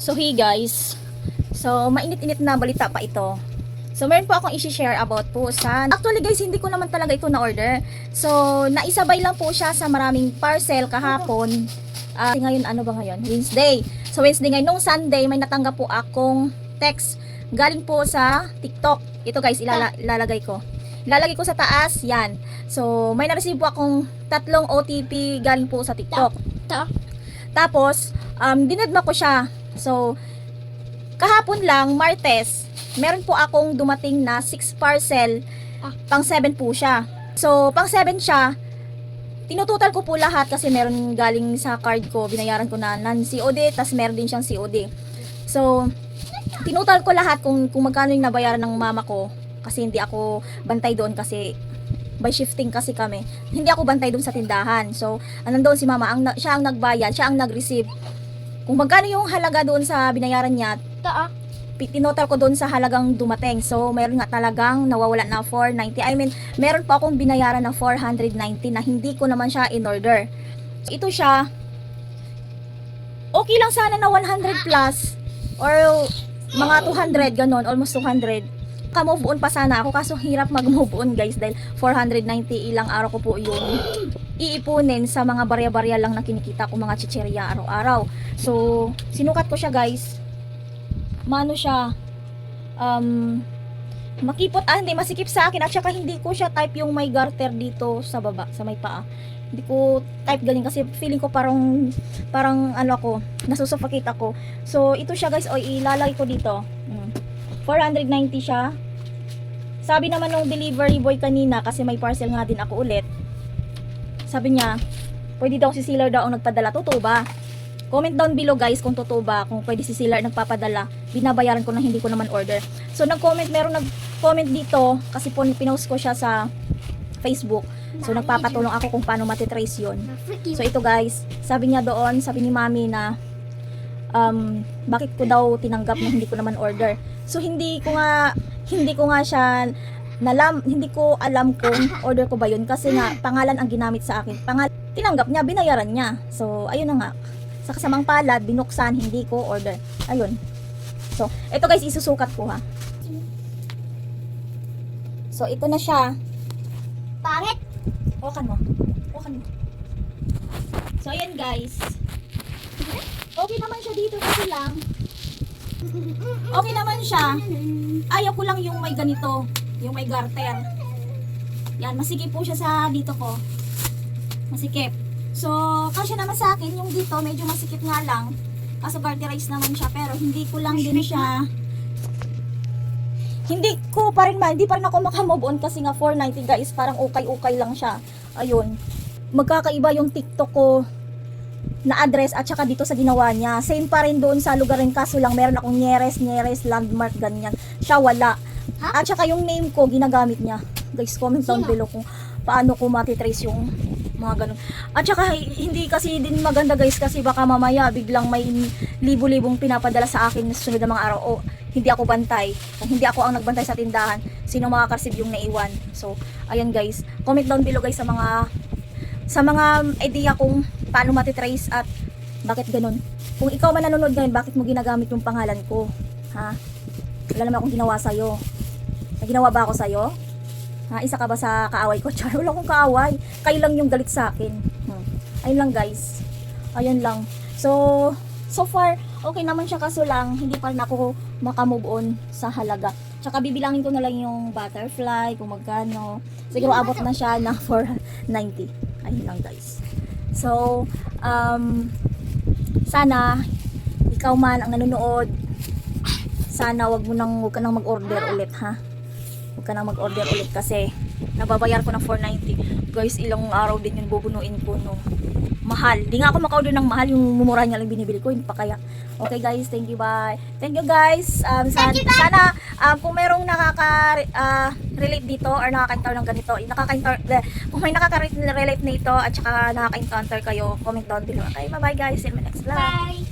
So hey guys, so mainit-init na balita pa ito. So meron po akong i-share about po sa, actually guys hindi ko naman talaga ito na-order. So naisabay lang po siya sa maraming parcel kahapon. Ngayon ano ba ngayon? Wednesday. So Wednesday ngayon, nung Sunday may natanggap po akong text galing po sa TikTok. Ito guys, ilalagay ko. Ilalagay ko sa taas, yan. So may na-receive po akong 3 OTP galing po sa TikTok. Tapos dinedma ko siya. So kahapon lang, Martes, meron po akong dumating na 6 parcel, pang 7 po siya. So, pang 7 siya, tinutotal ko po lahat kasi meron galing sa card ko, binayaran ko na non-COD, tas meron din siyang COD. So, tinutotal ko lahat kung magkano yung nabayaran ng mama ko, kasi hindi ako bantay doon kasi by shifting kasi kami. Hindi ako bantay doon sa tindahan. So, nandoon si mama, siya ang nagbayad, siya ang nag-receive. Kung magkano yung halaga doon sa binayaran niya, tinotal ko doon sa halagang dumating. So, meron nga talagang nawawala na 490. I mean, meron pa akong binayaran na 490 na hindi ko naman siya in order. So, ito siya. Okay lang sana na 100 plus or mga 200, ganon, almost 200. Ka-move on pa sana ako, kaso hirap mag-move on guys dahil 490 ilang araw ko po yung iipunin sa mga barya-barya lang na kinikita ko, mga chichirya araw-araw. So, sinukat ko siya guys. Mano siya, makipot, hindi masikip sa akin, at saka hindi ko siya type yung may garter dito sa baba, sa may paa. Hindi ko type galing kasi feeling ko parang ano ako, nasusuffocate ako. So ito siya guys, ilalagay ko dito. 490 siya. Sabi naman nung delivery boy kanina, kasi may parcel nga din ako ulit, sabi niya pwede daw si seller daw ang nagpadala. Totoo ba? Comment down below guys kung totoo ba, kung pwede si seller nagpapadala. Binabayaran ko na hindi ko naman order. So meron nag-comment dito kasi pinost ko siya sa Facebook. So nagpapatulong ako kung paano matitrace yun. So ito guys, sabi niya doon, sabi ni mami na bakit ko daw tinanggap na hindi ko naman order. So hindi ko nga siya hindi ko alam kung order ko ba yun kasi nga pangalan ang ginamit sa akin. Tinanggap niya, binayaran niya. So ayun na nga. Sa kasamang palad, binuksan, hindi ko order. Ayun. So, ito guys, isusukat ko ha. So, ito na siya. Pangit! Huwakan mo. So, ayan guys. Okay naman siya dito kasi lang. Okay naman siya. Ayaw ko lang yung may ganito. Yung may garter. Yan, masikip po siya sa dito ko. Masikip. So, kasi naman sa akin, yung dito, medyo masikip nga lang. Kaso garterize naman siya, pero hindi ko lang din siya. Hindi pa rin ako makamove on kasi nga 490 guys, parang ukay-ukay lang siya. Ayun. Magkakaiba yung TikTok ko na address at saka dito sa ginawa niya. Same pa rin doon sa lugar rin, kaso lang meron akong Nieres, landmark, ganyan. Siya wala. At saka yung name ko, ginagamit niya. Guys, comment down below kung paano ko matitrace yung mga ganun. At saka hindi kasi din maganda guys kasi baka mamaya biglang may libo-libong pinapadala sa akin sa sunod na mga araw. O hindi ako bantay. Kung hindi ako ang nagbantay sa tindahan, sino makaka-receive yung naiwan. So, ayan guys. Comment down below guys sa mga idea kung paano matitrace at bakit ganun. Kung ikaw man nanonood ngayon, bakit mo ginagamit yung pangalan ko? Ha? Wala naman akong ginawa sa'yo. May ginawa ba ako sa'yo? Ha, isa ka ba sa kaaway ko? Char, wala akong kaaway. Kayo lang yung galit sa akin. Ayun lang guys. Ayun lang. So far, okay naman siya, kaso lang, hindi pa rin ako makamove on sa halaga. Tsaka bibilangin ko na lang yung butterfly, kung magkano. Siguro abot na siya ng 490. Ayun lang guys. So, sana, ikaw man ang nanonood, sana wag ka nang mag-order ulit ha. Huwag ka na mag-order ulit kasi nababayar ko ng 490. Guys, ilang araw din yung bubunuin ko, no. Mahal. Di nga ako maka-order ng mahal, yung mumura niya lang binibili ko, hindi pa kaya. Okay guys, thank you, bye. Thank you guys. Sana kung merong relate dito or nakaka-encounter ng ganito, kung may nakaka-relate nito at saka nakaka-encounter kayo, comment down below. Okay, bye-bye guys. See you in my next vlog. Bye!